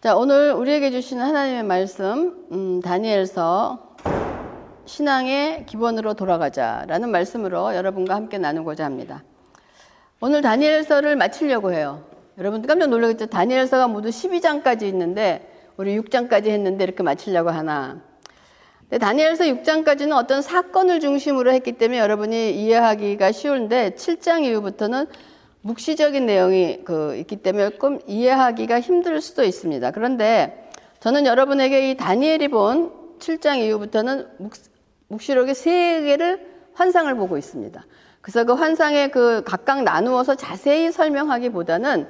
자, 오늘 우리에게 주시는 하나님의 말씀, 다니엘서 신앙의 기본으로 돌아가자라는 말씀으로 여러분과 함께 나누고자 합니다. 오늘 다니엘서를 마치려고 해요. 여러분 깜짝 놀라겠죠? 다니엘서가 모두 12장까지 있는데 우리 6장까지 했는데 이렇게 마치려고 하나. 근데 다니엘서 6장까지는 어떤 사건을 중심으로 했기 때문에 여러분이 이해하기가 쉬운데 7장 이후부터는 묵시적인 내용이 있기 때문에 조금 이해하기가 힘들 수도 있습니다. 그런데 저는 여러분에게 이 다니엘이 본 7장 이후부터는 묵시록의 3개를 환상을 보고 있습니다. 그래서 그 환상에 각각 나누어서 자세히 설명하기보다는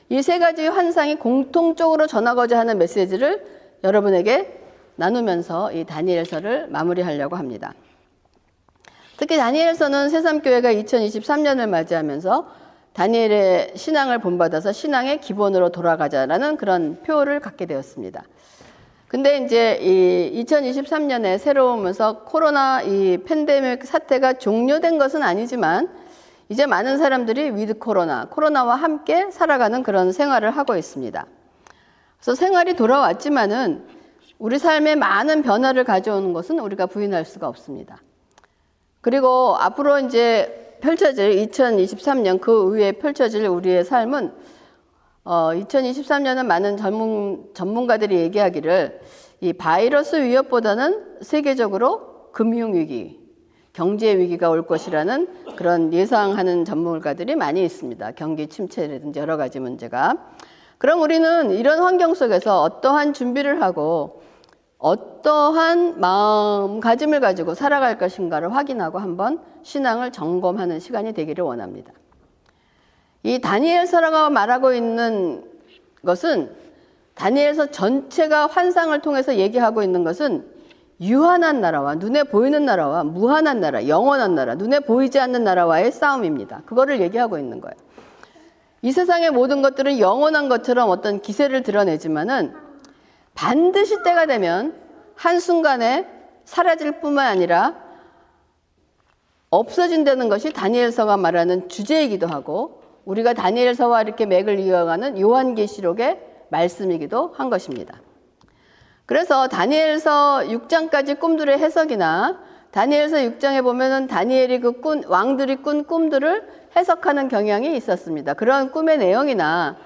이 3가지 환상이 공통적으로 전하고자 하는 메시지를 여러분에게 나누면서 이 다니엘서를 마무리하려고 합니다. 특히 다니엘서는 새삼교회가 2023년을 맞이하면서 다니엘의 신앙을 본받아서 신앙의 기본으로 돌아가자라는 그런 표를 갖게 되었습니다. 근데 이제 이 2023년에 새로 오면서 코로나 이 팬데믹 사태가 종료된 것은 아니지만 이제 많은 사람들이 위드 코로나와 함께 살아가는 그런 생활을 하고 있습니다. 그래서 생활이 돌아왔지만은 우리 삶에 많은 변화를 가져오는 것은 우리가 부인할 수가 없습니다. 그리고 앞으로 이제 펼쳐질 2023년 그 이후에 펼쳐질 우리의 삶은 2023년은 많은 전문가들이 얘기하기를 이 바이러스 위협보다는 세계적으로 금융위기, 경제위기가 올 것이라는 그런 예상하는 전문가들이 많이 있습니다. 경기 침체라든지 여러 가지 문제가. 그럼 우리는 이런 환경 속에서 어떠한 준비를 하고 어떠한 마음가짐을 가지고 살아갈 것인가를 확인하고 한번 신앙을 점검하는 시간이 되기를 원합니다. 이 다니엘서라고 말하고 있는 것은 다니엘서 전체가 환상을 통해서 얘기하고 있는 것은 유한한 나라와 눈에 보이는 나라와 무한한 나라, 영원한 나라, 눈에 보이지 않는 나라와의 싸움입니다. 그거를 얘기하고 있는 거예요. 이 세상의 모든 것들은 영원한 것처럼 어떤 기세를 드러내지만은 반드시 때가 되면 한순간에 사라질 뿐만 아니라 없어진다는 것이 다니엘서가 말하는 주제이기도 하고 우리가 다니엘서와 이렇게 맥을 이어가는 요한계시록의 말씀이기도 한 것입니다. 그래서 다니엘서 6장까지 꿈들의 해석이나 다니엘서 6장에 보면은 다니엘이 왕들이 꾼 꿈들을 해석하는 경향이 있었습니다. 그런 꿈의 내용이나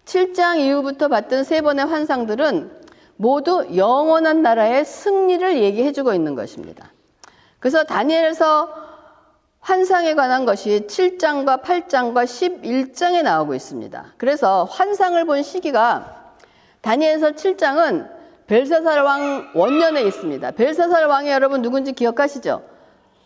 7장 이후부터 봤던 3번의 환상들은 모두 영원한 나라의 승리를 얘기해주고 있는 것입니다. 그래서 다니엘서 환상에 관한 것이 7장과 8장과 11장에 나오고 있습니다. 그래서 환상을 본 시기가 다니엘서 7장은 벨사살 왕 원년에 있습니다. 벨사살 왕이 여러분 누군지 기억하시죠?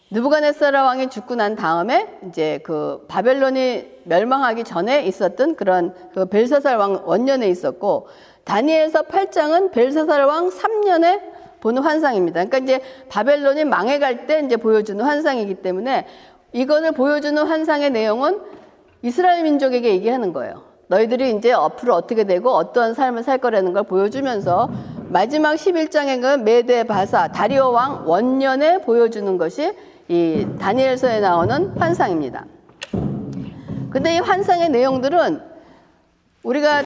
느부갓네살 왕이 죽고 난 다음에 이제 바벨론이 멸망하기 전에 있었던 그런 벨사살 왕 원년에 있었고 다니엘서 8장은 벨사살 왕 3년에 보는 환상입니다. 그러니까 이제 바벨론이 망해갈 때 이제 보여주는 환상이기 때문에 이거를 보여주는 환상의 내용은 이스라엘 민족에게 얘기하는 거예요. 너희들이 이제 앞으로 어떻게 되고 어떠한 삶을 살 거라는 걸 보여주면서 마지막 11장에는 메데 바사 다리오 왕 원년에 보여주는 것이 이 다니엘서에 나오는 환상입니다. 근데 이 환상의 내용들은 우리가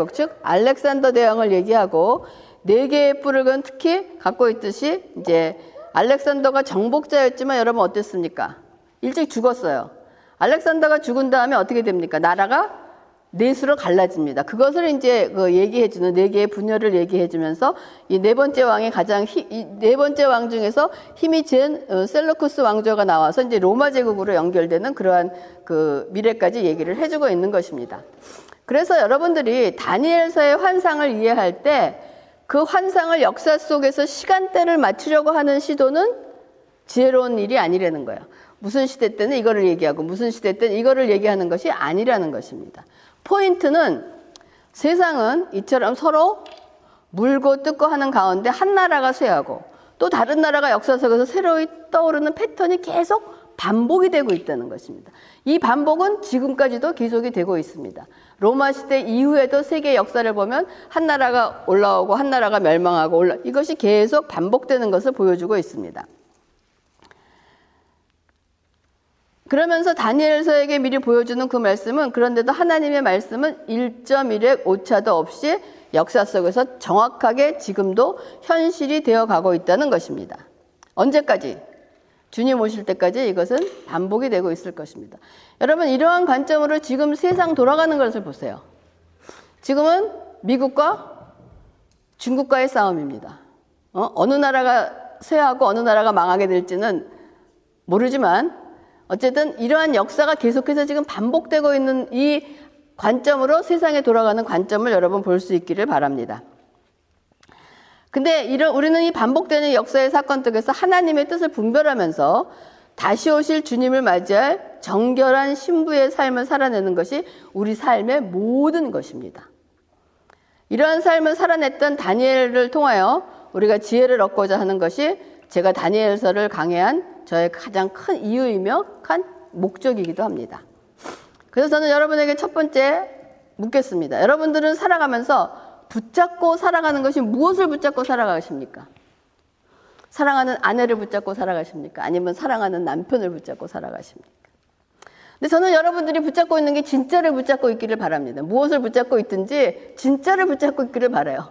제국, 즉 알렉산더 대왕을 얘기하고 4개의 뿔은 특히 갖고 있듯이 이제 알렉산더가 정복자였지만 여러분 어땠습니까? 일찍 죽었어요. 알렉산더가 죽은 다음에 어떻게 됩니까? 나라가 넷으로 갈라집니다. 그것을 이제 얘기해주는 4개의 분열을 얘기해주면서 이 4번째 왕이 이 4번째 왕 중에서 힘이 젠 셀루쿠스 왕조가 나와서 이제 로마 제국으로 연결되는 그러한 그 미래까지 얘기를 해주고 있는 것입니다. 그래서 여러분들이 다니엘서의 환상을 이해할 때 그 환상을 역사 속에서 시간대를 맞추려고 하는 시도는 지혜로운 일이 아니라는 거예요. 무슨 시대 때는 이거를 얘기하고 무슨 시대 때는 이거를 얘기하는 것이 아니라는 것입니다. 포인트는 세상은 이처럼 서로 물고 뜯고 하는 가운데 한 나라가 쇠하고 또 다른 나라가 역사 속에서 새로이 떠오르는 패턴이 계속 반복이 되고 있다는 것입니다. 이 반복은 지금까지도 계속이 되고 있습니다. 로마 시대 이후에도 세계 역사를 보면 한 나라가 올라오고 한 나라가 멸망하고 이것이 계속 반복되는 것을 보여주고 있습니다. 그러면서 다니엘서에게 미리 보여주는 그 말씀은 그런데도 하나님의 말씀은 1.1의 오차도 없이 역사 속에서 정확하게 지금도 현실이 되어가고 있다는 것입니다. 언제까지? 주님 오실 때까지 이것은 반복이 되고 있을 것입니다. 여러분 이러한 관점으로 지금 세상 돌아가는 것을 보세요. 지금은 미국과 중국과의 싸움입니다. 어느 나라가 쇠하고 어느 나라가 망하게 될지는 모르지만 어쨌든 이러한 역사가 계속해서 지금 반복되고 있는 이 관점으로 세상에 돌아가는 관점을 여러분 볼 수 있기를 바랍니다. 근데 우리는 이 반복되는 역사의 사건 속에서 하나님의 뜻을 분별하면서 다시 오실 주님을 맞이할 정결한 신부의 삶을 살아내는 것이 우리 삶의 모든 것입니다. 이러한 삶을 살아냈던 다니엘을 통하여 우리가 지혜를 얻고자 하는 것이 제가 다니엘서를 강해한 저의 가장 큰 이유이며 큰 목적이기도 합니다. 그래서 저는 여러분에게 첫 번째 묻겠습니다. 여러분들은 살아가면서 붙잡고 살아가는 것이 무엇을 붙잡고 살아가십니까? 사랑하는 아내를 붙잡고 살아가십니까? 아니면 사랑하는 남편을 붙잡고 살아가십니까? 근데 저는 여러분들이 붙잡고 있는 게 진짜를 붙잡고 있기를 바랍니다. 무엇을 붙잡고 있든지 진짜를 붙잡고 있기를 바라요.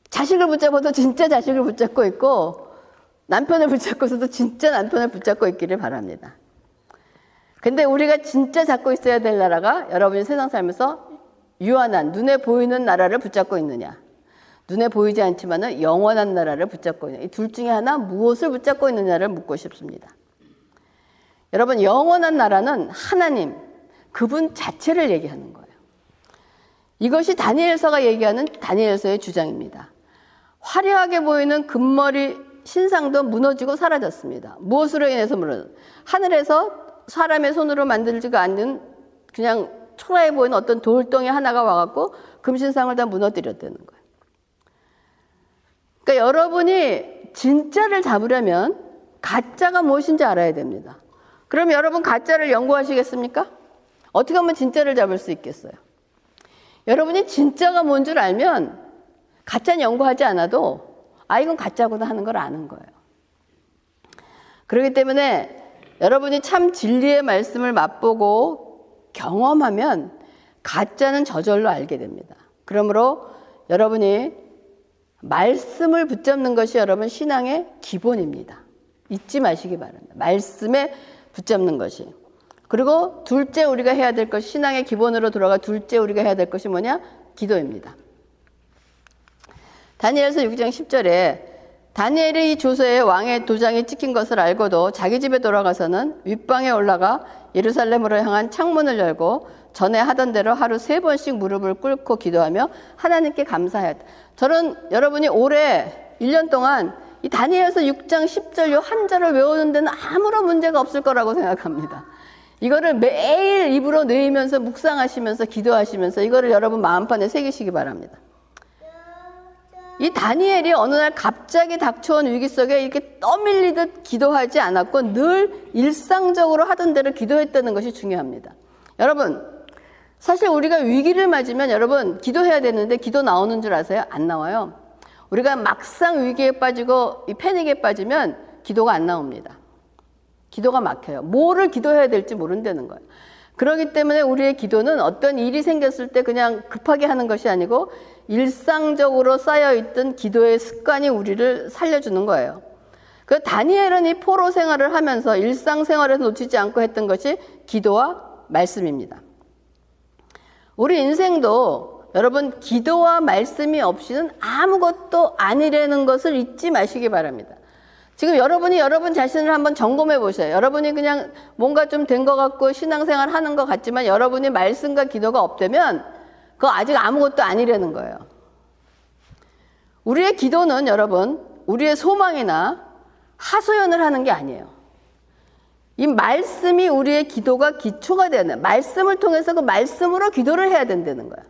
자식을 붙잡아도 진짜 자식을 붙잡고 있고 남편을 붙잡고서도 진짜 남편을 붙잡고 있기를 바랍니다. 근데 우리가 진짜 잡고 있어야 될 나라가 여러분이 세상 살면서 유한한 눈에 보이는 나라를 붙잡고 있느냐, 눈에 보이지 않지만 영원한 나라를 붙잡고 있느냐, 이 둘 중에 하나 무엇을 붙잡고 있느냐를 묻고 싶습니다. 여러분 영원한 나라는 하나님, 그분 자체를 얘기하는 거예요. 이것이 다니엘서가 얘기하는 다니엘서의 주장입니다. 화려하게 보이는 금머리 신상도 무너지고 사라졌습니다. 무엇으로 인해서 무너졌어요? 하늘에서 사람의 손으로 만들지가 않는 그냥 초라해 보이는 어떤 돌덩이 하나가 와갖고 금신상을 다 무너뜨렸다는 거예요. 그러니까 여러분이 진짜를 잡으려면 가짜가 무엇인지 알아야 됩니다. 그럼 여러분 가짜를 연구하시겠습니까? 어떻게 하면 진짜를 잡을 수 있겠어요? 여러분이 진짜가 뭔 줄 알면 가짜는 연구하지 않아도 이건 가짜구나 하는 걸 아는 거예요. 그렇기 때문에 여러분이 참 진리의 말씀을 맛보고 경험하면 가짜는 저절로 알게 됩니다. 그러므로 여러분이 말씀을 붙잡는 것이 여러분 신앙의 기본입니다. 잊지 마시기 바랍니다. 말씀에 붙잡는 것이. 그리고 둘째 우리가 해야 될 것이, 신앙의 기본으로 돌아가 둘째 우리가 해야 될 것이 뭐냐? 기도입니다. 다니엘서 6장 10절에 다니엘이 이 조서에 왕의 도장이 찍힌 것을 알고도 자기 집에 돌아가서는 윗방에 올라가 예루살렘으로 향한 창문을 열고 전에 하던 대로 하루 3번씩 무릎을 꿇고 기도하며 하나님께 감사하였다. 저는 여러분이 올해 1년 동안 이 다니엘서 6장 10절 요 한 절을 외우는 데는 아무런 문제가 없을 거라고 생각합니다. 이거를 매일 입으로 내면서 묵상하시면서 기도하시면서 이거를 여러분 마음판에 새기시기 바랍니다. 이 다니엘이 어느 날 갑자기 닥쳐온 위기 속에 이렇게 떠밀리듯 기도하지 않았고 늘 일상적으로 하던 대로 기도했다는 것이 중요합니다. 여러분, 사실 우리가 위기를 맞으면 여러분 기도해야 되는데 기도 나오는 줄 아세요? 안 나와요. 우리가 막상 위기에 빠지고 이 패닉에 빠지면 기도가 안 나옵니다. 기도가 막혀요. 뭐를 기도해야 될지 모른다는 거예요. 그렇기 때문에 우리의 기도는 어떤 일이 생겼을 때 그냥 급하게 하는 것이 아니고 일상적으로 쌓여있던 기도의 습관이 우리를 살려주는 거예요. 그 다니엘은 이 포로 생활을 하면서 일상생활에서 놓치지 않고 했던 것이 기도와 말씀입니다. 우리 인생도 여러분 기도와 말씀이 없이는 아무것도 아니라는 것을 잊지 마시기 바랍니다. 지금 여러분이 여러분 자신을 한번 점검해 보세요. 여러분이 그냥 뭔가 좀 된 것 같고 신앙생활 하는 것 같지만 여러분이 말씀과 기도가 없다면 그거 아직 아무것도 아니라는 거예요. 우리의 기도는 여러분 우리의 소망이나 하소연을 하는 게 아니에요. 이 말씀이 우리의 기도가 기초가 되는, 말씀을 통해서 그 말씀으로 기도를 해야 된다는 거야.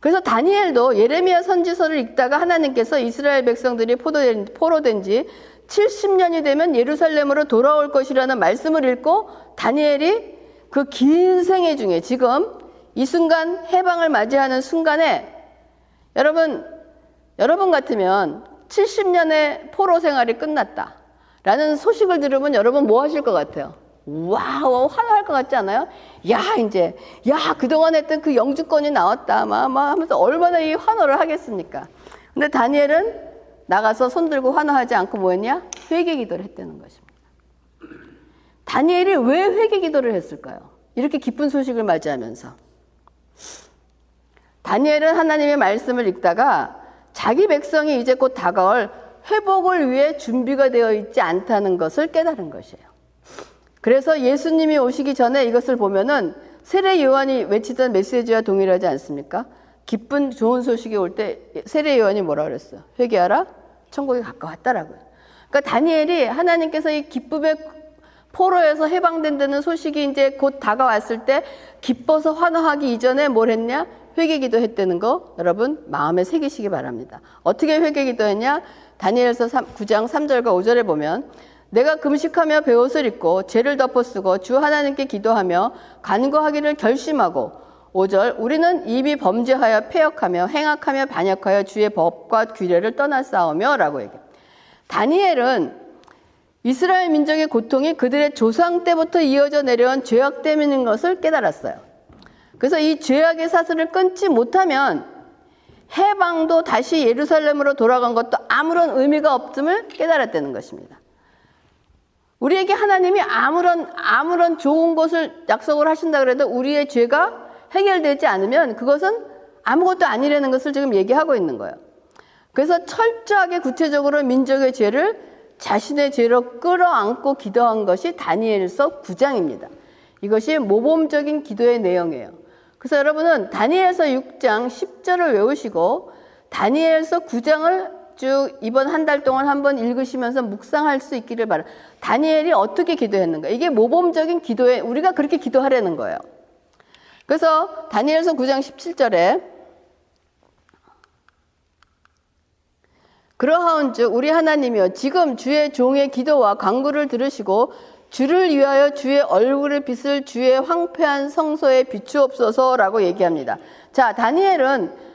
그래서 다니엘도 예레미야 선지서를 읽다가 하나님께서 이스라엘 백성들이 포로된 지 70년이 되면 예루살렘으로 돌아올 것이라는 말씀을 읽고 다니엘이 그 긴 생애 중에 지금 이 순간 해방을 맞이하는 순간에 여러분 같으면 70년의 포로 생활이 끝났다 라는 소식을 들으면 여러분 뭐 하실 것 같아요? 와우, 환호할 것 같지 않아요? 그동안 했던 그 영주권이 나왔다 막 하면서 얼마나 이 환호를 하겠습니까? 근데 다니엘은 나가서 손들고 환호하지 않고 뭐 했냐? 회개 기도를 했다는 것입니다. 다니엘이 왜 회개 기도를 했을까요? 이렇게 기쁜 소식을 맞이하면서. 다니엘은 하나님의 말씀을 읽다가 자기 백성이 이제 곧 다가올 회복을 위해 준비가 되어 있지 않다는 것을 깨달은 것이에요. 그래서 예수님이 오시기 전에 이것을 보면은 세례 요한이 외치던 메시지와 동일하지 않습니까? 기쁜 좋은 소식이 올 때 세례 요한이 뭐라 그랬어요? 회개하라, 천국이 가까웠다라고요. 그러니까 다니엘이 하나님께서 이 기쁨의 포로에서 해방된다는 소식이 이제 곧 다가왔을 때 기뻐서 환호하기 이전에 뭘 했냐? 회개기도 했다는 거 여러분 마음에 새기시기 바랍니다. 어떻게 회개기도 했냐? 다니엘서 9장 3절과 5절에 보면 내가 금식하며 베옷을 입고 죄를 덮어쓰고 주 하나님께 기도하며 간구하기를 결심하고 5절 우리는 이미 범죄하여 패역하며 행악하며 반역하여 주의 법과 규례를 떠나싸우며 라고 얘기해요. 다니엘은 이스라엘 민족의 고통이 그들의 조상 때부터 이어져 내려온 죄악 때문인 것을 깨달았어요. 그래서 이 죄악의 사슬을 끊지 못하면 해방도 다시 예루살렘으로 돌아간 것도 아무런 의미가 없음을 깨달았다는 것입니다. 우리에게 하나님이 아무런 좋은 것을 약속을 하신다 그래도 우리의 죄가 해결되지 않으면 그것은 아무것도 아니라는 것을 지금 얘기하고 있는 거예요. 그래서 철저하게 구체적으로 민족의 죄를 자신의 죄로 끌어안고 기도한 것이 다니엘서 9장입니다. 이것이 모범적인 기도의 내용이에요. 그래서 여러분은 다니엘서 6장 10절을 외우시고 다니엘서 9장을 쭉 이번 한 달 동안 한번 읽으시면서 묵상할 수 있기를 바랍니다. 다니엘이 어떻게 기도했는가? 이게 모범적인 기도에 우리가 그렇게 기도하려는 거예요. 그래서 다니엘서 9장 17절에 그러하온즉 우리 하나님이여 지금 주의 종의 기도와 간구를 들으시고 주를 위하여 주의 얼굴의 빛을 주의 황폐한 성소에 비추옵소서라고 얘기합니다. 자, 다니엘은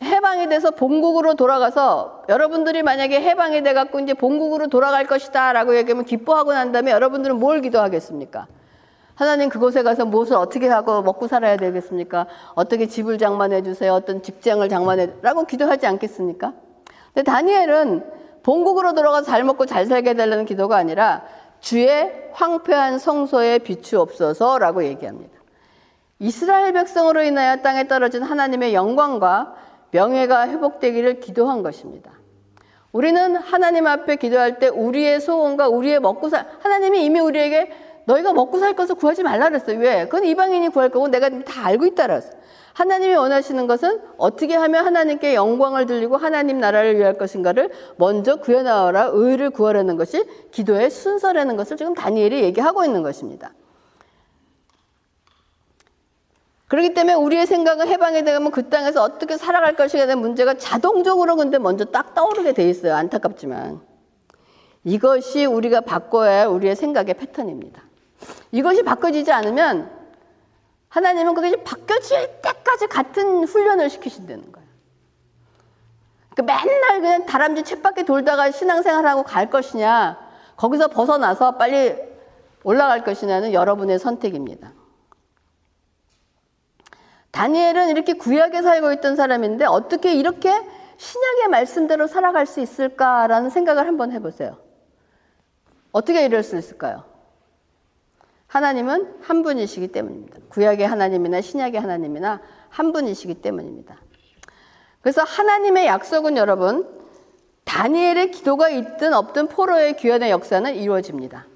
해방이 돼서 본국으로 돌아가서 여러분들이 만약에 해방이 돼갖고 이제 본국으로 돌아갈 것이다 라고 얘기하면 기뻐하고 난 다음에 여러분들은 뭘 기도하겠습니까? 하나님 그곳에 가서 무엇을 어떻게 하고 먹고 살아야 되겠습니까? 어떻게 집을 장만해 주세요. 어떤 직장을 장만해 라고 기도하지 않겠습니까? 근데 다니엘은 본국으로 돌아가서 잘 먹고 잘 살게 해달라는 기도가 아니라 주의 황폐한 성소에 비추옵소서라고 얘기합니다. 이스라엘 백성으로 인하여 땅에 떨어진 하나님의 영광과 명예가 회복되기를 기도한 것입니다. 우리는 하나님 앞에 기도할 때 우리의 소원과 우리의 하나님이 이미 우리에게 너희가 먹고 살 것을 구하지 말라 그랬어요. 왜? 그건 이방인이 구할 거고 내가 다 알고 있다 그랬어요. 하나님이 원하시는 것은 어떻게 하면 하나님께 영광을 돌리고 하나님 나라를 위할 것인가를 먼저 구해나와라 의를 구하라는 것이 기도의 순서라는 것을 지금 다니엘이 얘기하고 있는 것입니다. 그렇기 때문에 우리의 생각은 해방이 되면 그 땅에서 어떻게 살아갈 것이냐에 대한 문제가 자동적으로 근데 먼저 딱 떠오르게 돼 있어요. 안타깝지만. 이것이 우리가 바꿔야 할 우리의 생각의 패턴입니다. 이것이 바꿔지지 않으면 하나님은 그게 바뀌어질 때까지 같은 훈련을 시키신다는 거예요. 그러니까 맨날 그냥 다람쥐 쳇바퀴 돌다가 신앙생활하고 갈 것이냐, 거기서 벗어나서 빨리 올라갈 것이냐는 여러분의 선택입니다. 다니엘은 이렇게 구약에 살고 있던 사람인데 어떻게 이렇게 신약의 말씀대로 살아갈 수 있을까라는 생각을 한번 해보세요. 어떻게 이럴 수 있을까요? 하나님은 한 분이시기 때문입니다. 구약의 하나님이나 신약의 하나님이나 한 분이시기 때문입니다. 그래서 하나님의 약속은 여러분, 다니엘의 기도가 있든 없든 포로의 귀환의 역사는 이루어집니다.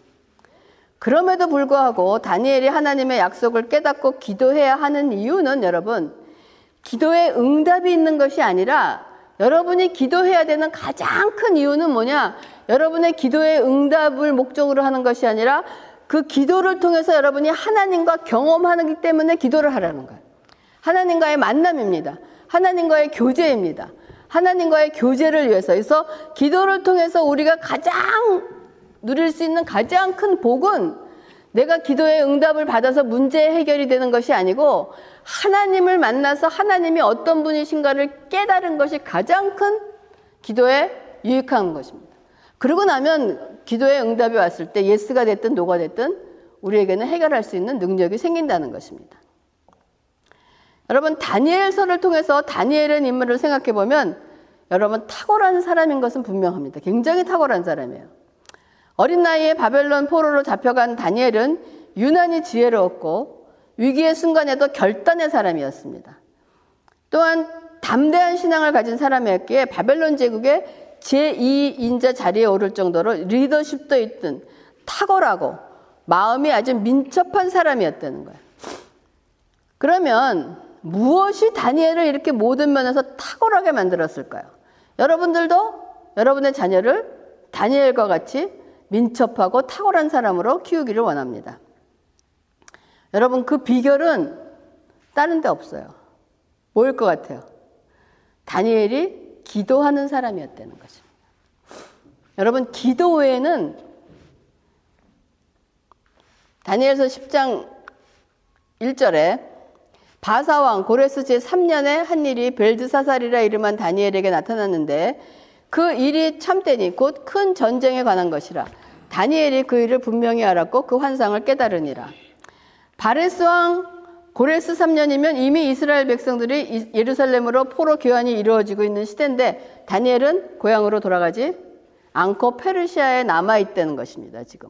그럼에도 불구하고 다니엘이 하나님의 약속을 깨닫고 기도해야 하는 이유는 여러분, 기도에 응답이 있는 것이 아니라 여러분이 기도해야 되는 가장 큰 이유는 뭐냐? 여러분의 기도의 응답을 목적으로 하는 것이 아니라 그 기도를 통해서 여러분이 하나님과 경험하기 때문에 기도를 하라는 거예요. 하나님과의 만남입니다. 하나님과의 교제입니다. 하나님과의 교제를 위해서. 그래서 기도를 통해서 우리가 가장 누릴 수 있는 가장 큰 복은 내가 기도의 응답을 받아서 문제 해결이 되는 것이 아니고 하나님을 만나서 하나님이 어떤 분이신가를 깨달은 것이 가장 큰 기도에 유익한 것입니다. 그러고 나면 기도의 응답이 왔을 때 예스가 됐든 노가 됐든 우리에게는 해결할 수 있는 능력이 생긴다는 것입니다. 여러분, 다니엘서를 통해서 다니엘의 인물을 생각해 보면 여러분 탁월한 사람인 것은 분명합니다. 굉장히 탁월한 사람이에요. 어린 나이에 바벨론 포로로 잡혀간 다니엘은 유난히 지혜로웠고 위기의 순간에도 결단의 사람이었습니다. 또한 담대한 신앙을 가진 사람이었기에 바벨론 제국의 제2인자 자리에 오를 정도로 리더십도 있던 탁월하고 마음이 아주 민첩한 사람이었다는 거예요. 그러면 무엇이 다니엘을 이렇게 모든 면에서 탁월하게 만들었을까요? 여러분들도 여러분의 자녀를 다니엘과 같이 민첩하고 탁월한 사람으로 키우기를 원합니다. 여러분, 그 비결은 다른 데 없어요. 뭐일 것 같아요? 다니엘이 기도하는 사람이었다는 것입니다. 여러분, 기도 외에는 다니엘서 10장 1절에 바사왕 고레스 제3년에 한 일이 벨드사살이라 이름한 다니엘에게 나타났는데 그 일이 참되니 곧 큰 전쟁에 관한 것이라. 다니엘이 그 일을 분명히 알았고 그 환상을 깨달으니라. 바레스 왕 고레스 3년이면 이미 이스라엘 백성들이 예루살렘으로 포로 교환이 이루어지고 있는 시대인데 다니엘은 고향으로 돌아가지 않고 페르시아에 남아있다는 것입니다. 지금.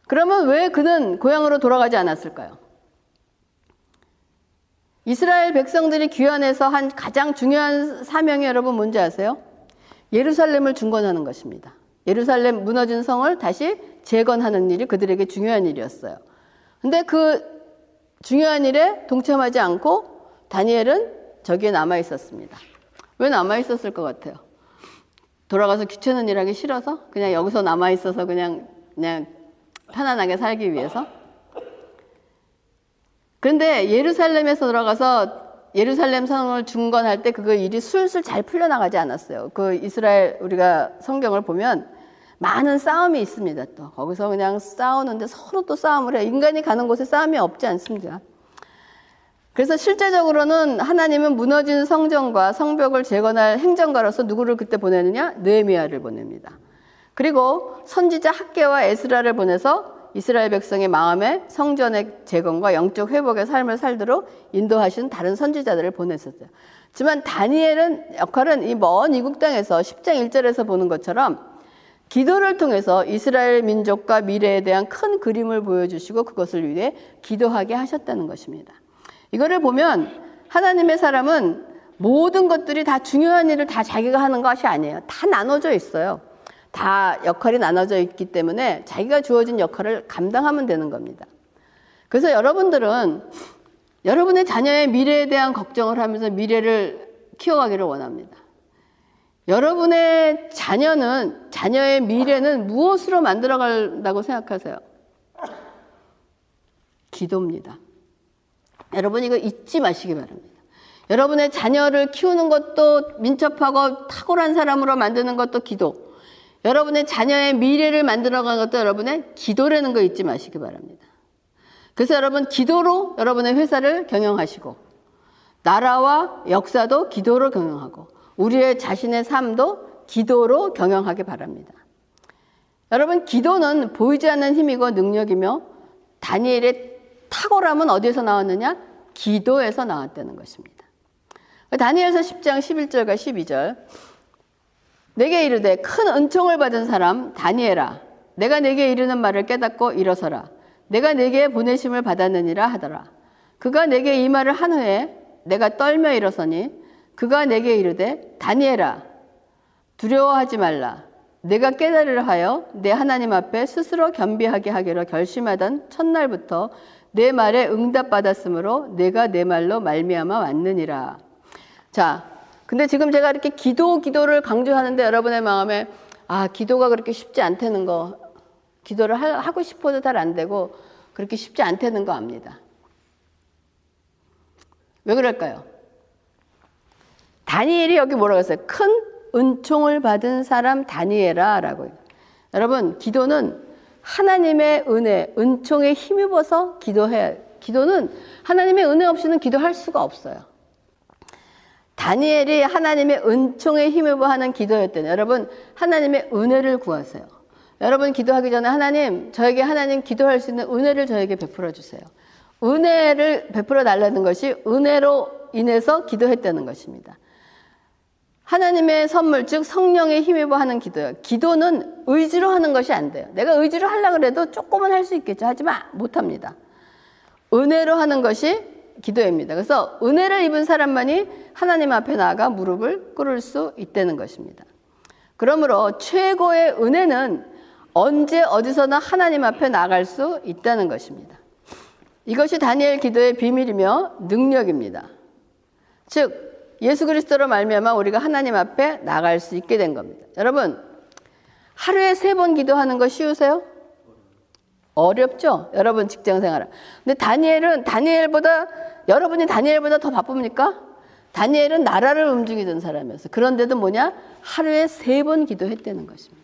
그러면 왜 그는 고향으로 돌아가지 않았을까요? 이스라엘 백성들이 귀환해서 한 가장 중요한 사명이 여러분 뭔지 아세요? 예루살렘을 중건하는 것입니다. 예루살렘 무너진 성을 다시 재건하는 일이 그들에게 중요한 일이었어요. 근데 그 중요한 일에 동참하지 않고 다니엘은 저기에 남아 있었습니다. 왜 남아 있었을 것 같아요? 돌아가서 귀찮은 일 하기 싫어서? 그냥 여기서 남아 있어서 그냥 편안하게 살기 위해서? 그런데 예루살렘에서 돌아가서 예루살렘 성을 중건할 때 그 일이 술술 잘 풀려나가지 않았어요. 그 이스라엘 우리가 성경을 보면 많은 싸움이 있습니다. 또 거기서 그냥 싸우는데 서로 또 싸움을 해요. 인간이 가는 곳에 싸움이 없지 않습니다. 그래서 실제적으로는 하나님은 무너진 성전과 성벽을 재건할 행정가로서 누구를 그때 보내느냐? 느헤미야를 보냅니다. 그리고 선지자 학개와 에스라를 보내서 이스라엘 백성의 마음에 성전의 재건과 영적 회복의 삶을 살도록 인도하신 다른 선지자들을 보냈었어요. 하지만 다니엘은 역할은 이 먼 이국 땅에서 10장 1절에서 보는 것처럼 기도를 통해서 이스라엘 민족과 미래에 대한 큰 그림을 보여주시고 그것을 위해 기도하게 하셨다는 것입니다. 이거를 보면 하나님의 사람은 모든 것들이 다 중요한 일을 다 자기가 하는 것이 아니에요. 다 나눠져 있어요. 다 역할이 나눠져 있기 때문에 자기가 주어진 역할을 감당하면 되는 겁니다. 그래서 여러분들은 여러분의 자녀의 미래에 대한 걱정을 하면서 미래를 키워가기를 원합니다. 여러분의 자녀의 미래는 무엇으로 만들어간다고 생각하세요? 기도입니다. 여러분 이거 잊지 마시기 바랍니다. 여러분의 자녀를 키우는 것도 민첩하고 탁월한 사람으로 만드는 것도 기도. 여러분의 자녀의 미래를 만들어간 것도 여러분의 기도라는 거 잊지 마시기 바랍니다. 그래서 여러분 기도로 여러분의 회사를 경영하시고 나라와 역사도 기도로 경영하고 우리의 자신의 삶도 기도로 경영하기 바랍니다. 여러분, 기도는 보이지 않는 힘이고 능력이며 다니엘의 탁월함은 어디에서 나왔느냐? 기도에서 나왔다는 것입니다. 다니엘서 10장 11절과 12절. 내게 이르되 큰 은총을 받은 사람 다니엘아, 내가 내게 이르는 말을 깨닫고 일어서라. 내가 내게 보내심을 받았느니라 하더라. 그가 내게 이 말을 한 후에 내가 떨며 일어서니 그가 내게 이르되 다니엘아, 두려워하지 말라. 내가 깨달으려 하여 내 하나님 앞에 스스로 겸비하게 하기로 결심하던 첫날부터 내 말에 응답받았으므로 내가 내 말로 말미암아 왔느니라. 자, 근데 지금 제가 이렇게 기도를 강조하는데 여러분의 마음에 기도가 그렇게 쉽지 않다는 거, 기도를 하고 싶어도 잘 안 되고 그렇게 쉽지 않다는 거 압니다. 왜 그럴까요? 다니엘이 여기 뭐라고 했어요? 큰 은총을 받은 사람 다니엘아 라고. 여러분, 기도는 하나님의 은혜, 은총에 힘입어서 기도해야 해요. 기도는 하나님의 은혜 없이는 기도할 수가 없어요. 다니엘이 하나님의 은총에 힘입어 하는 기도였대요. 여러분, 하나님의 은혜를 구하세요. 여러분, 기도하기 전에 하나님, 저에게 하나님 기도할 수 있는 은혜를 저에게 베풀어 주세요. 은혜를 베풀어 달라는 것이 은혜로 인해서 기도했다는 것입니다. 하나님의 선물, 즉 성령에 힘입어 하는 기도예요. 기도는 의지로 하는 것이 안 돼요. 내가 의지로 하려고 해도 조금은 할 수 있겠죠. 하지만 못합니다. 은혜로 하는 것이 기도입니다. 그래서 은혜를 입은 사람만이 하나님 앞에 나아가 무릎을 꿇을 수 있다는 것입니다. 그러므로 최고의 은혜는 언제 어디서나 하나님 앞에 나갈 수 있다는 것입니다. 이것이 다니엘 기도의 비밀이며 능력입니다. 즉 예수 그리스도로 말미암아 우리가 하나님 앞에 나갈 수 있게 된 겁니다. 여러분, 하루에 3번 기도하는 거 쉬우세요? 어렵죠? 여러분 직장생활. 근데 여러분이 다니엘보다 더 바쁩니까? 다니엘은 나라를 움직이던 사람이었어요. 그런데도 뭐냐? 하루에 3번 기도했다는 것입니다.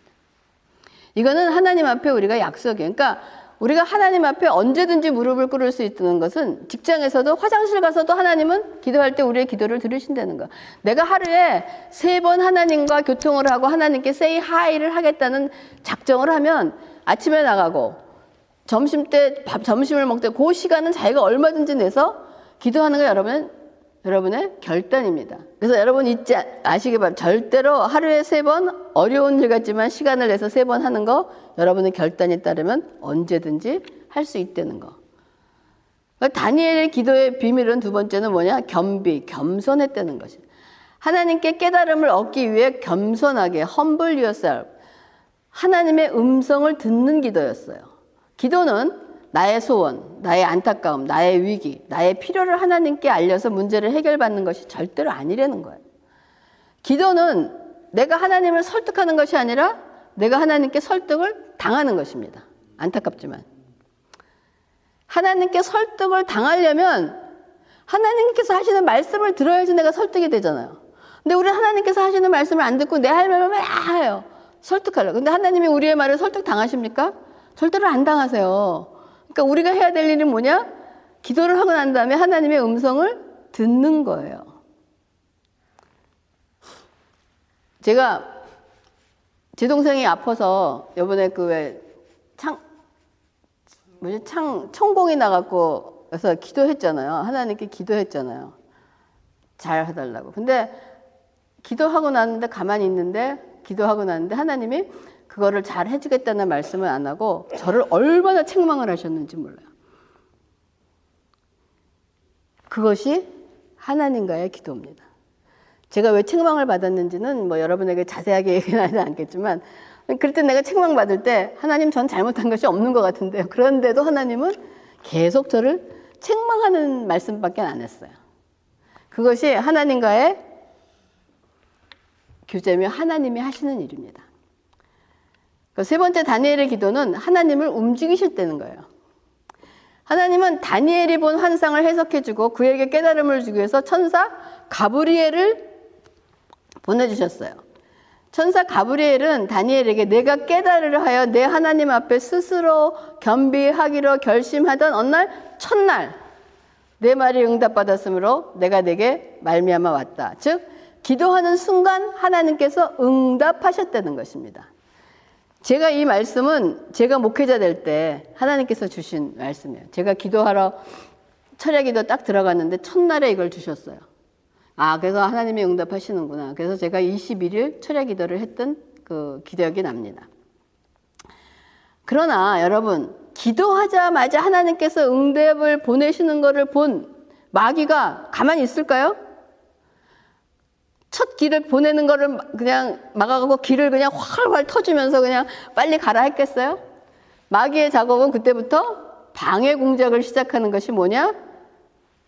이거는 하나님 앞에 우리가 약속이에요. 그러니까 우리가 하나님 앞에 언제든지 무릎을 꿇을 수 있다는 것은 직장에서도 화장실 가서도 하나님은 기도할 때 우리의 기도를 들으신다는 거야. 내가 하루에 3번 하나님과 교통을 하고 하나님께 say hi를 하겠다는 작정을 하면 아침에 나가고 점심 때 점심을 먹을 때 그 시간은 자기가 얼마든지 내서 기도하는 거 여러분의 결단입니다. 그래서 여러분 아시기 바랍니다. 절대로 하루에 3번 어려운 일 같지만 시간을 내서 3번 하는 거 여러분의 결단에 따르면 언제든지 할 수 있다는 거. 그러니까 다니엘의 기도의 비밀은 두 번째는 뭐냐? 겸손했다는 것이에요. 하나님께 깨달음을 얻기 위해 겸손하게 humble yourself, 하나님의 음성을 듣는 기도였어요. 기도는 나의 소원, 나의 안타까움, 나의 위기, 나의 필요를 하나님께 알려서 문제를 해결받는 것이 절대로 아니라는 거예요. 기도는 내가 하나님을 설득하는 것이 아니라 내가 하나님께 설득을 당하는 것입니다. 안타깝지만. 하나님께 설득을 당하려면 하나님께서 하시는 말씀을 들어야지 내가 설득이 되잖아요. 근데 우리 하나님께서 하시는 말씀을 안 듣고 내 할 말만 해요. 설득하려고. 근데 하나님이 우리의 말을 설득 당하십니까? 절대로 안 당하세요. 그러니까 우리가 해야 될 일은 뭐냐? 기도를 하고 난 다음에 하나님의 음성을 듣는 거예요. 제가 제 동생이 아파서 이번에 천공이 나갖고 그래서 기도했잖아요. 하나님께 기도했잖아요. 잘 해달라고. 근데 기도하고 났는데 가만히 있는데 기도하고 났는데 하나님이 그거를 잘 해주겠다는 말씀을 안 하고 저를 얼마나 책망을 하셨는지 몰라요. 그것이 하나님과의 기도입니다. 제가 왜 책망을 받았는지는 뭐 여러분에게 자세하게 얘기는 하지 않겠지만 그럴 때 내가 책망받을 때 하나님 전 잘못한 것이 없는 것 같은데요. 그런데도 하나님은 계속 저를 책망하는 말씀밖에 안 했어요. 그것이 하나님과의 교제며 하나님이 하시는 일입니다. 세 번째 다니엘의 기도는 하나님을 움직이실 때는 거예요. 하나님은 다니엘이 본 환상을 해석해주고 그에게 깨달음을 주기 위해서 천사 가브리엘을 보내주셨어요. 천사 가브리엘은 다니엘에게 내가 깨달으려 하여 내 하나님 앞에 스스로 겸비하기로 결심하던 어느 날 첫날 내 말이 응답받았으므로 내가 내게 말미암아 왔다. 즉 기도하는 순간 하나님께서 응답하셨다는 것입니다. 제가 이 말씀은 제가 목회자 될 때 하나님께서 주신 말씀이에요. 제가 기도하러 철야 기도 딱 들어갔는데 첫날에 이걸 주셨어요. 아, 그래서 하나님이 응답하시는구나. 그래서 제가 21일 철야 기도를 했던 그 기억이 납니다. 그러나 여러분, 기도하자마자 하나님께서 응답을 보내시는 것을 본 마귀가 가만히 있을까요? 첫 길을 보내는 거를 그냥 막아가고 길을 그냥 활활 터주면서 그냥 빨리 가라 했겠어요? 마귀의 작업은 그때부터 방해 공작을 시작하는 것이 뭐냐?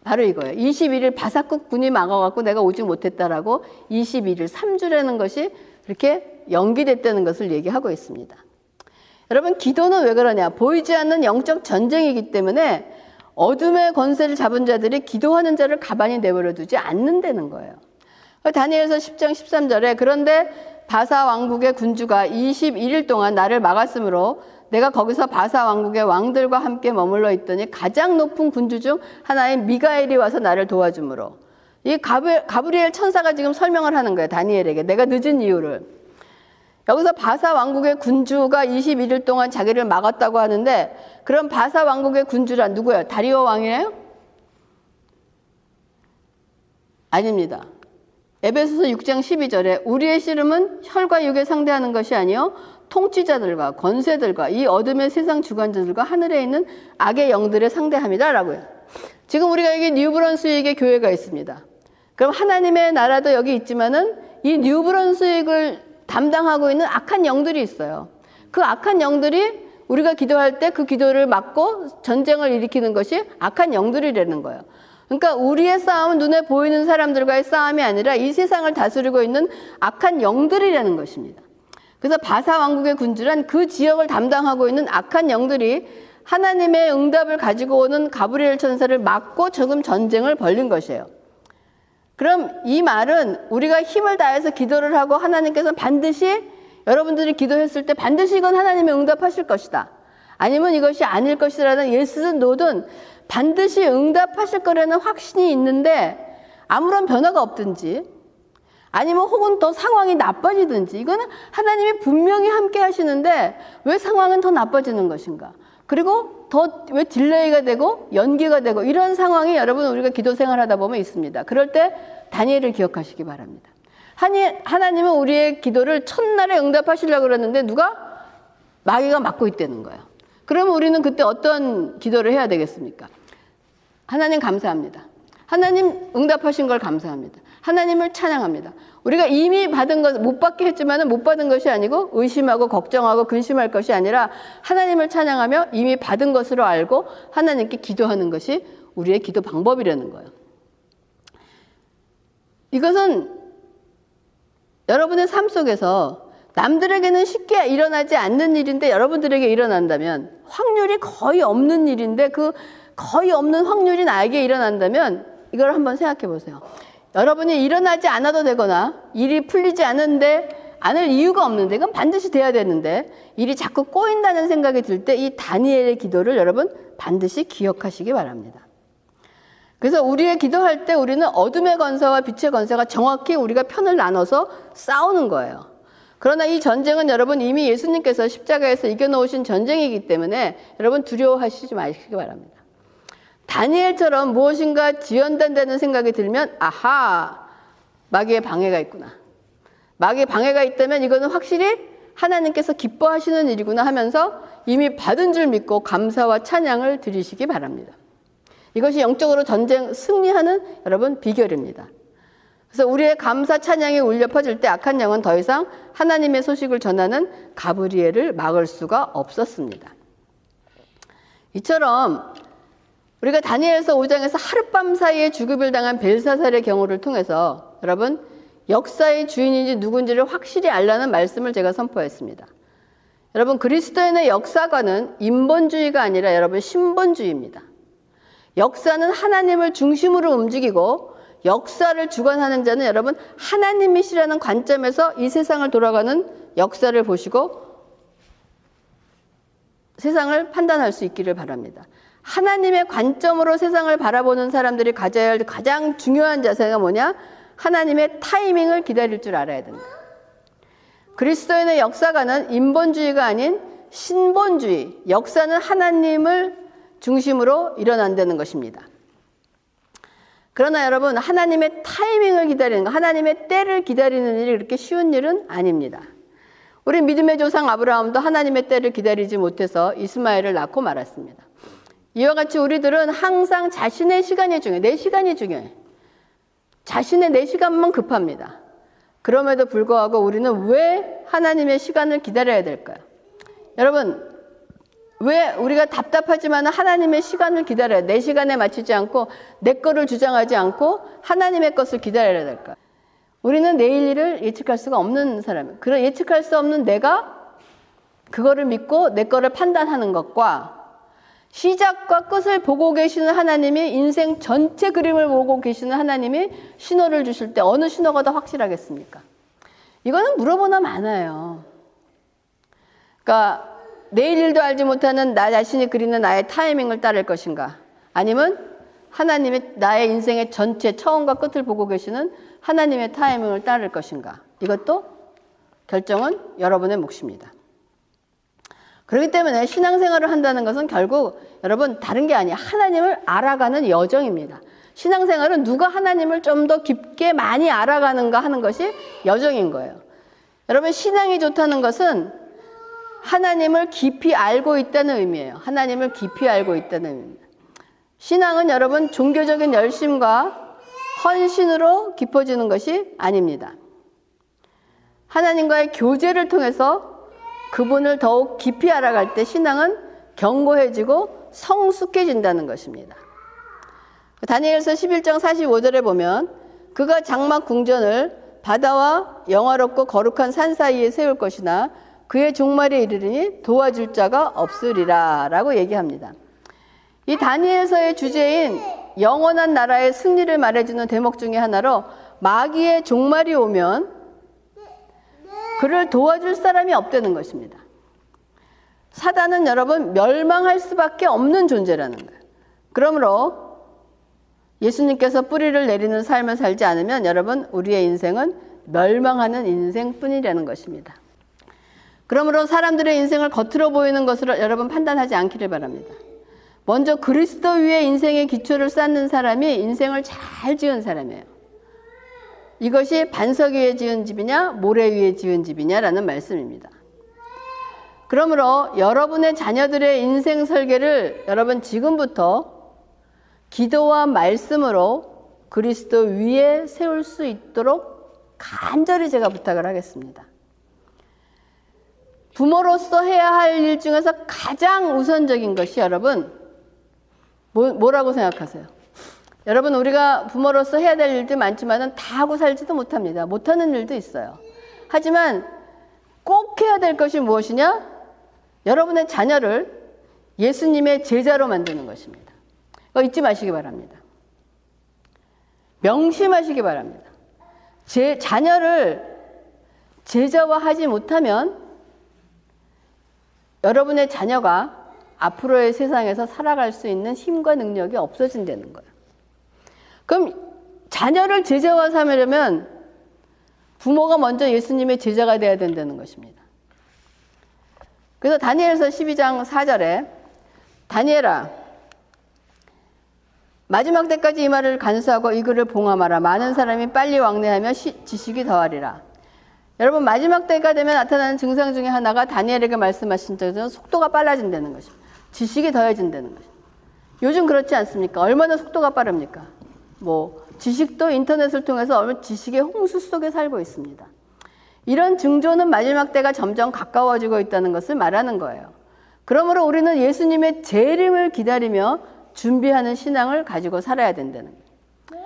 바로 이거예요. 21일 바삭국 군이 막아갖고 내가 오지 못했다라고 21일 3주라는 것이 이렇게 연기됐다는 것을 얘기하고 있습니다. 여러분, 기도는 왜 그러냐? 보이지 않는 영적 전쟁이기 때문에 어둠의 권세를 잡은 자들이 기도하는 자를 가만히 내버려 두지 않는다는 거예요. 다니엘서 10장 13절에 그런데 바사 왕국의 군주가 21일 동안 나를 막았으므로 내가 거기서 바사 왕국의 왕들과 함께 머물러 있더니 가장 높은 군주 중 하나인 미가엘이 와서 나를 도와주므로, 이 가브리엘 천사가 지금 설명을 하는 거예요. 다니엘에게 내가 늦은 이유를. 여기서 바사 왕국의 군주가 21일 동안 자기를 막았다고 하는데, 그럼 바사 왕국의 군주란 누구예요? 다리오 왕이에요? 아닙니다. 에베소서 6장 12절에 우리의 씨름은 혈과 육에 상대하는 것이 아니요 통치자들과 권세들과 이 어둠의 세상 주관자들과 하늘에 있는 악의 영들에 상대합니다 라고요. 지금 우리가 여기 뉴브런스윅에 교회가 있습니다. 그럼 하나님의 나라도 여기 있지만은 이 뉴브런스윅을 담당하고 있는 악한 영들이 있어요. 그 악한 영들이 우리가 기도할 때 그 기도를 막고 전쟁을 일으키는 것이 악한 영들이라는 거예요. 그러니까 우리의 싸움은 눈에 보이는 사람들과의 싸움이 아니라 이 세상을 다스리고 있는 악한 영들이라는 것입니다. 그래서 바사 왕국의 군주란 그 지역을 담당하고 있는 악한 영들이 하나님의 응답을 가지고 오는 가브리엘 천사를 막고 조금 전쟁을 벌린 것이에요. 그럼 이 말은 우리가 힘을 다해서 기도를 하고 하나님께서 반드시 여러분들이 기도했을 때 반드시 이건 하나님이 응답하실 것이다. 아니면 이것이 아닐 것이라는 예스든 노든 반드시 응답하실 거라는 확신이 있는데 아무런 변화가 없든지 아니면 혹은 더 상황이 나빠지든지 이거는 하나님이 분명히 함께 하시는데 왜 상황은 더 나빠지는 것인가? 그리고 더 왜 딜레이가 되고 연기가 되고 이런 상황이 여러분 우리가 기도 생활하다 보면 있습니다. 그럴 때 다니엘을 기억하시기 바랍니다. 하나님은 우리의 기도를 첫날에 응답하시려고 그랬는데 누가? 마귀가 막고 있다는 거예요. 그러면 우리는 그때 어떤 기도를 해야 되겠습니까? 하나님 감사합니다. 하나님 응답하신 걸 감사합니다. 하나님을 찬양합니다. 우리가 이미 받은 것, 못 받게 했지만 못 받은 것이 아니고 의심하고 걱정하고 근심할 것이 아니라 하나님을 찬양하며 이미 받은 것으로 알고 하나님께 기도하는 것이 우리의 기도 방법이라는 거예요. 이것은 여러분의 삶 속에서 남들에게는 쉽게 일어나지 않는 일인데 여러분들에게 일어난다면 확률이 거의 없는 일인데 그 거의 없는 확률이 나에게 일어난다면 이걸 한번 생각해 보세요. 여러분이 일어나지 않아도 되거나 일이 풀리지 않을 이유가 없는데 이건 반드시 돼야 되는데 일이 자꾸 꼬인다는 생각이 들 때 이 다니엘의 기도를 여러분 반드시 기억하시기 바랍니다. 그래서 우리의 기도할 때 우리는 어둠의 권세와 빛의 권세가 정확히 우리가 편을 나눠서 싸우는 거예요. 그러나 이 전쟁은 여러분 이미 예수님께서 십자가에서 이겨놓으신 전쟁이기 때문에 여러분 두려워하시지 마시기 바랍니다. 다니엘처럼 무엇인가 지연된다는 생각이 들면 아하, 마귀의 방해가 있구나. 마귀의 방해가 있다면 이거는 확실히 하나님께서 기뻐하시는 일이구나 하면서 이미 받은 줄 믿고 감사와 찬양을 드리시기 바랍니다. 이것이 영적으로 전쟁 승리하는 여러분 비결입니다. 그래서 우리의 감사 찬양이 울려 퍼질 때 악한 영은 더 이상 하나님의 소식을 전하는 가브리엘을 막을 수가 없었습니다. 이처럼 우리가 다니엘서 5장에서 하룻밤 사이에 죽음을 당한 벨사살의 경우를 통해서 여러분 역사의 주인인지 누군지를 확실히 알라는 말씀을 제가 선포했습니다. 여러분 그리스도인의 역사관은 인본주의가 아니라 여러분 신본주의입니다. 역사는 하나님을 중심으로 움직이고 역사를 주관하는 자는 여러분 하나님이시라는 관점에서 이 세상을 돌아가는 역사를 보시고 세상을 판단할 수 있기를 바랍니다. 하나님의 관점으로 세상을 바라보는 사람들이 가져야 할 가장 중요한 자세가 뭐냐? 하나님의 타이밍을 기다릴 줄 알아야 된다. 그리스도인의 역사가는 인본주의가 아닌 신본주의, 역사는 하나님을 중심으로 일어난다는 것입니다. 그러나 여러분, 하나님의 타이밍을 기다리는 것, 하나님의 때를 기다리는 일이 그렇게 쉬운 일은 아닙니다. 우리 믿음의 조상 아브라함도 하나님의 때를 기다리지 못해서 이스마엘을 낳고 말았습니다. 이와 같이 우리들은 항상 자신의 시간이 중요해요. 내 시간이 중요해요. 자신의 내 시간만 급합니다. 그럼에도 불구하고 우리는 왜 하나님의 시간을 기다려야 될까요? 여러분, 왜 우리가 답답하지만 하나님의 시간을 기다려야, 내 시간에 맞추지 않고 내 거를 주장하지 않고 하나님의 것을 기다려야 될까요? 우리는 내일 일을 예측할 수가 없는 사람이에요. 그런 예측할 수 없는 내가 그거를 믿고 내 거를 판단하는 것과 시작과 끝을 보고 계시는 하나님이, 인생 전체 그림을 보고 계시는 하나님이 신호를 주실 때 어느 신호가 더 확실하겠습니까? 이거는 물어보나 많아요. 그러니까 내일 일도 알지 못하는 나 자신이 그리는 나의 타이밍을 따를 것인가, 아니면 하나님의 나의 인생의 전체 처음과 끝을 보고 계시는 하나님의 타이밍을 따를 것인가, 이것도 결정은 여러분의 몫입니다. 그렇기 때문에 신앙생활을 한다는 것은 결국 여러분 다른 게 아니에요. 하나님을 알아가는 여정입니다. 신앙생활은 누가 하나님을 좀 더 깊게 많이 알아가는가 하는 것이 여정인 거예요. 여러분, 신앙이 좋다는 것은 하나님을 깊이 알고 있다는 의미예요. 하나님을 깊이 알고 있다는 의미입니다. 신앙은 여러분 종교적인 열심과 헌신으로 깊어지는 것이 아닙니다. 하나님과의 교제를 통해서 그분을 더욱 깊이 알아갈 때 신앙은 견고해지고 성숙해진다는 것입니다. 다니엘서 11장 45절에 보면 그가 장막 궁전을 바다와 영화롭고 거룩한 산 사이에 세울 것이나 그의 종말에 이르리니 도와줄 자가 없으리라 라고 얘기합니다. 이 다니엘서의 주제인 영원한 나라의 승리를 말해주는 대목 중에 하나로 마귀의 종말이 오면 그를 도와줄 사람이 없다는 것입니다. 사단은 여러분 멸망할 수밖에 없는 존재라는 거예요. 그러므로 예수님께서 뿌리를 내리는 삶을 살지 않으면 여러분 우리의 인생은 멸망하는 인생뿐이라는 것입니다. 그러므로 사람들의 인생을 겉으로 보이는 것으로 여러분 판단하지 않기를 바랍니다. 먼저 그리스도 위에 인생의 기초를 쌓는 사람이 인생을 잘 지은 사람이에요. 이것이 반석 위에 지은 집이냐 모래 위에 지은 집이냐라는 말씀입니다. 그러므로 여러분의 자녀들의 인생 설계를 여러분 지금부터 기도와 말씀으로 그리스도 위에 세울 수 있도록 간절히 제가 부탁을 하겠습니다. 부모로서 해야 할 일 중에서 가장 우선적인 것이 여러분 뭐라고 생각하세요? 여러분, 우리가 부모로서 해야 될 일도 많지만 다 하고 살지도 못합니다. 못하는 일도 있어요. 하지만 꼭 해야 될 것이 무엇이냐? 여러분의 자녀를 예수님의 제자로 만드는 것입니다. 이거 잊지 마시기 바랍니다. 명심하시기 바랍니다. 자녀를 제자화하지 못하면 여러분의 자녀가 앞으로의 세상에서 살아갈 수 있는 힘과 능력이 없어진다는 거예요. 그럼 자녀를 제자화 삼으려면 부모가 먼저 예수님의 제자가 돼야 된다는 것입니다. 그래서 다니엘서 12장 4절에 다니엘아 마지막 때까지 이 말을 간수하고 이 글을 봉함하라. 많은 사람이 빨리 왕래하며 지식이 더하리라. 여러분, 마지막 때가 되면 나타나는 증상 중에 하나가 다니엘에게 말씀하신 것은 속도가 빨라진다는 것입니다. 지식이 더해진다는 것입니다. 요즘 그렇지 않습니까? 얼마나 속도가 빠릅니까? 지식도 인터넷을 통해서 지식의 홍수 속에 살고 있습니다. 이런 징조는 마지막 때가 점점 가까워지고 있다는 것을 말하는 거예요. 그러므로 우리는 예수님의 재림을 기다리며 준비하는 신앙을 가지고 살아야 된다는 거예요.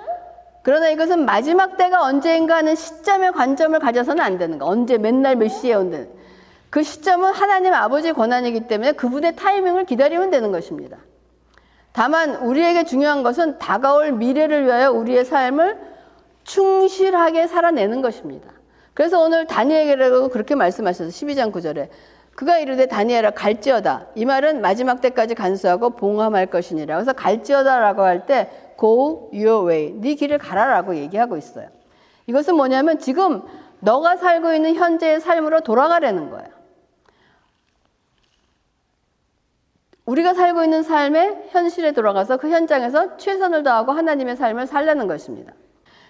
그러나 이것은 마지막 때가 언제인가 하는 시점의 관점을 가져서는 안 되는 거예요. 언제, 맨날 몇 시에 온다는. 그 시점은 하나님 아버지의 권한이기 때문에 그분의 타이밍을 기다리면 되는 것입니다. 다만 우리에게 중요한 것은 다가올 미래를 위하여 우리의 삶을 충실하게 살아내는 것입니다. 그래서 오늘 다니엘에게라고 그렇게 말씀하셔서 12장 9절에 그가 이르되 다니엘아 갈지어다. 이 말은 마지막 때까지 간수하고 봉함할 것이니라. 그래서 갈지어다라고 할 때 go your way, 네 길을 가라라고 얘기하고 있어요. 이것은 뭐냐면 지금 너가 살고 있는 현재의 삶으로 돌아가려는 거예요. 우리가 살고 있는 삶의 현실에 돌아가서 그 현장에서 최선을 다하고 하나님의 삶을 살려는 것입니다.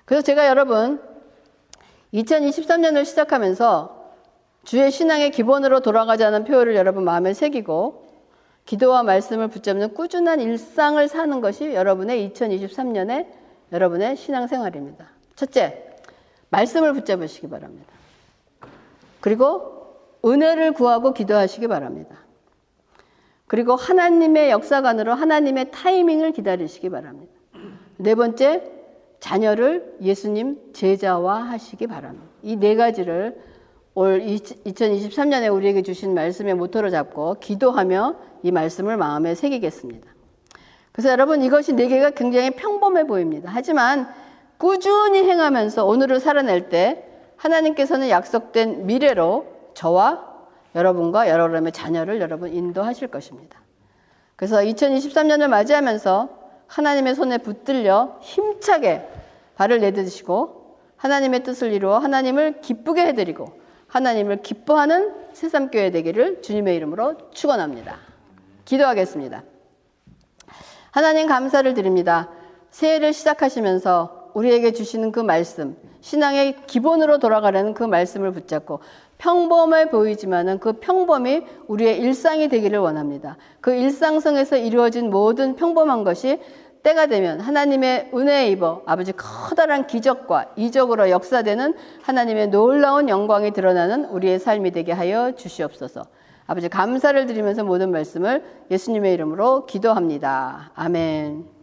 그래서 제가 여러분 2023년을 시작하면서 주의 신앙의 기본으로 돌아가자는 표어를 여러분 마음에 새기고 기도와 말씀을 붙잡는 꾸준한 일상을 사는 것이 여러분의 2023년의 여러분의 신앙생활입니다. 첫째, 말씀을 붙잡으시기 바랍니다. 그리고 은혜를 구하고 기도하시기 바랍니다. 그리고 하나님의 역사관으로 하나님의 타이밍을 기다리시기 바랍니다. 네 번째, 자녀를 예수님 제자화 하시기 바랍니다. 이 네 가지를 올 2023년에 우리에게 주신 말씀의 모토로 잡고 기도하며 이 말씀을 마음에 새기겠습니다. 그래서 여러분 이것이 네 개가 굉장히 평범해 보입니다. 하지만 꾸준히 행하면서 오늘을 살아낼 때 하나님께서는 약속된 미래로 저와 여러분과 여러분의 자녀를 여러분 인도하실 것입니다. 그래서 2023년을 맞이하면서 하나님의 손에 붙들려 힘차게 발을 내딛으시고 하나님의 뜻을 이루어 하나님을 기쁘게 해드리고 하나님을 기뻐하는 새삼교회 되기를 주님의 이름으로 축원합니다. 기도하겠습니다. 하나님 감사를 드립니다. 새해를 시작하시면서 우리에게 주시는 그 말씀, 신앙의 기본으로 돌아가려는 그 말씀을 붙잡고 평범해 보이지만은 그 평범이 우리의 일상이 되기를 원합니다. 그 일상성에서 이루어진 모든 평범한 것이 때가 되면 하나님의 은혜에 입어 아버지 커다란 기적과 이적으로 역사되는 하나님의 놀라운 영광이 드러나는 우리의 삶이 되게 하여 주시옵소서. 아버지 감사를 드리면서 모든 말씀을 예수님의 이름으로 기도합니다. 아멘.